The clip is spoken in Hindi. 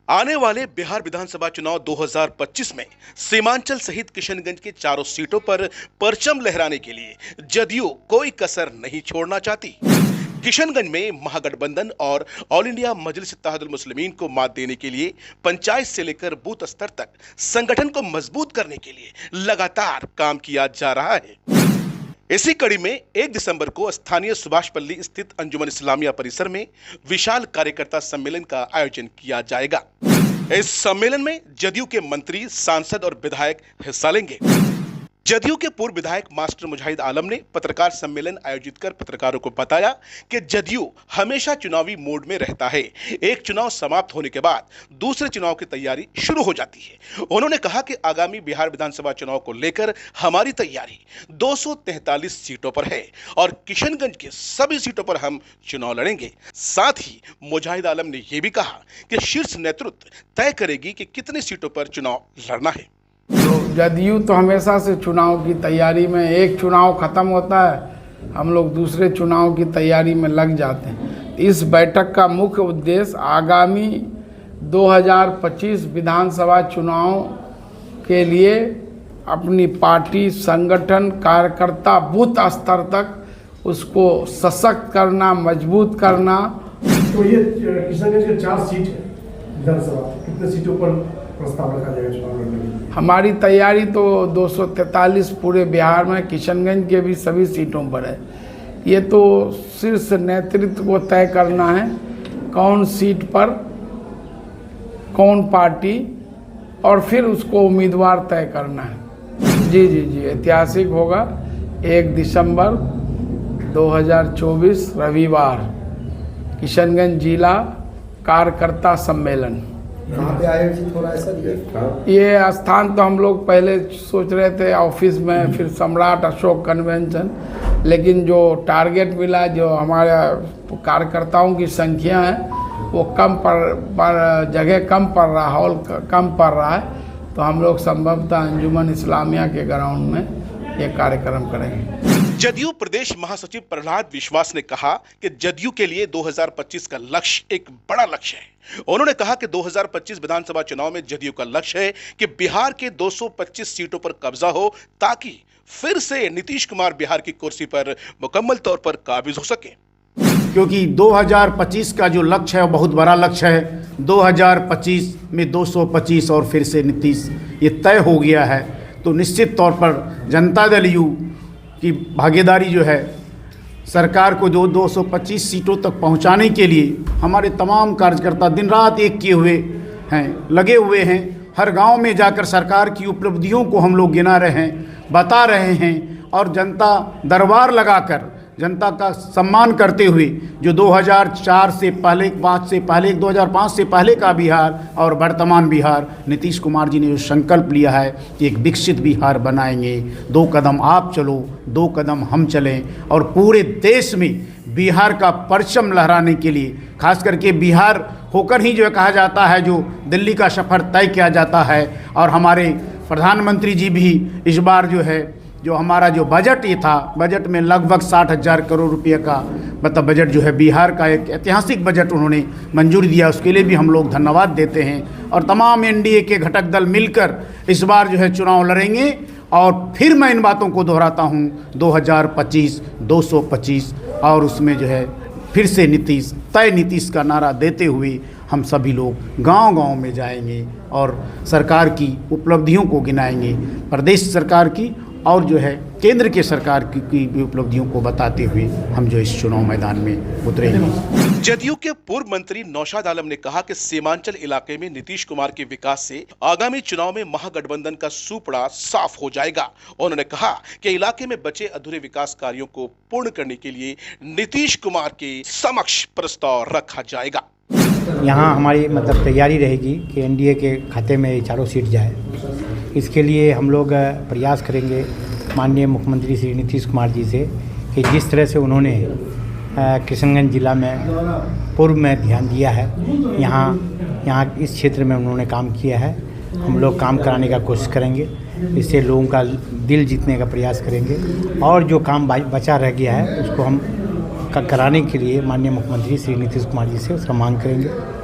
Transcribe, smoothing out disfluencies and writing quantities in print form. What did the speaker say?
आने वाले बिहार विधानसभा चुनाव 2025 में सीमांचल सहित किशनगंज की चारों सीटों पर परचम लहराने के लिए जदयू कोई कसर नहीं छोड़ना चाहती। किशनगंज में महागठबंधन और ऑल इंडिया मजलिस इत्तेहादुल मुस्लिमीन को मात देने के लिए पंचायत से लेकर बूथ स्तर तक संगठन को मजबूत करने के लिए लगातार काम किया जा रहा है। इसी कड़ी में 1 दिसंबर को स्थानीय सुभाष पल्ली स्थित अंजुमन इस्लामिया परिसर में विशाल कार्यकर्ता सम्मेलन का आयोजन किया जाएगा। इस सम्मेलन में जदयू के मंत्री, सांसद और विधायक हिस्सा लेंगे। जदयू के पूर्व विधायक मास्टर मुजाहिद आलम ने पत्रकार सम्मेलन आयोजित कर पत्रकारों को बताया कि जदयू हमेशा चुनावी मोड में रहता है। एक चुनाव समाप्त होने के बाद दूसरे चुनाव की तैयारी शुरू हो जाती है। उन्होंने कहा कि आगामी बिहार विधानसभा चुनाव को लेकर हमारी तैयारी 243 सीटों पर है और किशनगंज की सभी सीटों पर हम चुनाव लड़ेंगे। साथ ही मुजाहिद आलम ने यह भी कहा कि शीर्ष नेतृत्व तय करेगी कि कितनी सीटों पर चुनाव लड़ना है। तो जदयू तो हमेशा से चुनाव की तैयारी में, एक चुनाव खत्म होता है हम लोग दूसरे चुनाव की तैयारी में लग जाते हैं। इस बैठक का मुख्य उद्देश्य आगामी 2025 विधानसभा चुनाव के लिए अपनी पार्टी, संगठन, कार्यकर्ता बूथ स्तर तक उसको सशक्त करना, मजबूत करना। तो ये किशनगंज के 4 सीट है विधानसभा, कितने सीटों पर प्रस्ताव रखा जाएगा चुनाव लड़ने के लिए? हमारी तैयारी तो 243 पूरे बिहार में, किशनगंज के भी सभी सीटों पर है। ये तो शीर्ष नेतृत्व को तय करना है कौन सीट पर कौन पार्टी, और फिर उसको उम्मीदवार तय करना है। जी ऐतिहासिक होगा। 1 दिसंबर 2024 रविवार, किशनगंज जिला कार्यकर्ता सम्मेलन। कहाँ पे आयोजित हो रहा है सर? ये स्थान तो हम लोग पहले सोच रहे थे ऑफिस में, फिर सम्राट अशोक कन्वेंशन, लेकिन जो टारगेट मिला, जो हमारे कार्यकर्ताओं की संख्या है वो कम पर जगह कम पड़ रहा, हॉल कम पड़ रहा है, तो हम लोग संभवतः अंजुमन इस्लामिया के ग्राउंड में ये कार्यक्रम करेंगे। जदयू प्रदेश महासचिव प्रहलाद विश्वास ने कहा कि जदयू के लिए 2025 का लक्ष्य एक बड़ा लक्ष्य है। उन्होंने कहा कि 2025 विधानसभा चुनाव में जदयू का लक्ष्य है कि बिहार के 225 सीटों पर कब्जा हो, ताकि फिर से नीतीश कुमार बिहार की कुर्सी पर मुकम्मल तौर पर काबिज हो सके। क्योंकि 2025 का जो लक्ष्य है वो बहुत बड़ा लक्ष्य है। 2025 में 225 और फिर से नीतीश, ये तय हो गया है। तो निश्चित तौर पर जनता दल यू की भागीदारी जो है सरकार को जो 225 सीटों तक पहुंचाने के लिए हमारे तमाम कार्यकर्ता दिन रात एक किए हुए हैं, लगे हुए हैं। हर गांव में जाकर सरकार की उपलब्धियों को हम लोग गिना रहे हैं, बता रहे हैं, और जनता दरबार लगाकर जनता का सम्मान करते हुए जो 2004 से पहले, 2005 से पहले का बिहार और वर्तमान बिहार, नीतीश कुमार जी ने जो संकल्प लिया है कि एक विकसित बिहार बनाएंगे, 2 कदम आप चलो 2 कदम हम चलें, और पूरे देश में बिहार का परचम लहराने के लिए, खास करके बिहार होकर ही जो है कहा जाता है, जो दिल्ली का सफ़र तय किया जाता है। और हमारे प्रधानमंत्री जी भी इस बार जो है, जो हमारा जो बजट ये था, बजट में लगभग 60,000 करोड़ रुपये का मतलब बजट जो है, बिहार का एक ऐतिहासिक बजट उन्होंने मंजूरी दिया, उसके लिए भी हम लोग धन्यवाद देते हैं। और तमाम एनडीए के घटक दल मिलकर इस बार जो है चुनाव लड़ेंगे। और फिर मैं इन बातों को दोहराता हूँ, 2025 225, और उसमें जो है फिर से नीतीश, तय नीतीश का नारा देते हुए हम सभी लोग गांव-गांव में जाएंगे और सरकार की उपलब्धियों को गिनाएंगे, प्रदेश सरकार की और जो है केंद्र के सरकार की उपलब्धियों को बताते हुए हम जो इस चुनाव मैदान में उतरेंगे। जदयू के पूर्व मंत्री नौशाद आलम ने कहा कि सीमांचल इलाके में नीतीश कुमार के विकास से आगामी चुनाव में महागठबंधन का सुपड़ा साफ हो जाएगा। उन्होंने कहा कि इलाके में बचे अधूरे विकास कार्यों को पूर्ण करने के लिए नीतीश कुमार के समक्ष प्रस्ताव रखा जाएगा। यहाँ हमारी मतलब तैयारी रहेगी कि एनडीए के खाते में ये चारों सीट जाए। इसके लिए हम लोग प्रयास करेंगे माननीय मुख्यमंत्री श्री नीतीश कुमार जी से कि जिस तरह से उन्होंने किशनगंज जिला में पूर्व में ध्यान दिया है, यहाँ इस क्षेत्र में उन्होंने काम किया है, हम लोग काम कराने का कोशिश करेंगे। इससे लोगों का दिल जीतने का प्रयास करेंगे, और जो काम बचा रह गया है उसको हम कराने के लिए माननीय मुख्यमंत्री श्री नीतीश कुमार जी से उसका मांग करेंगे।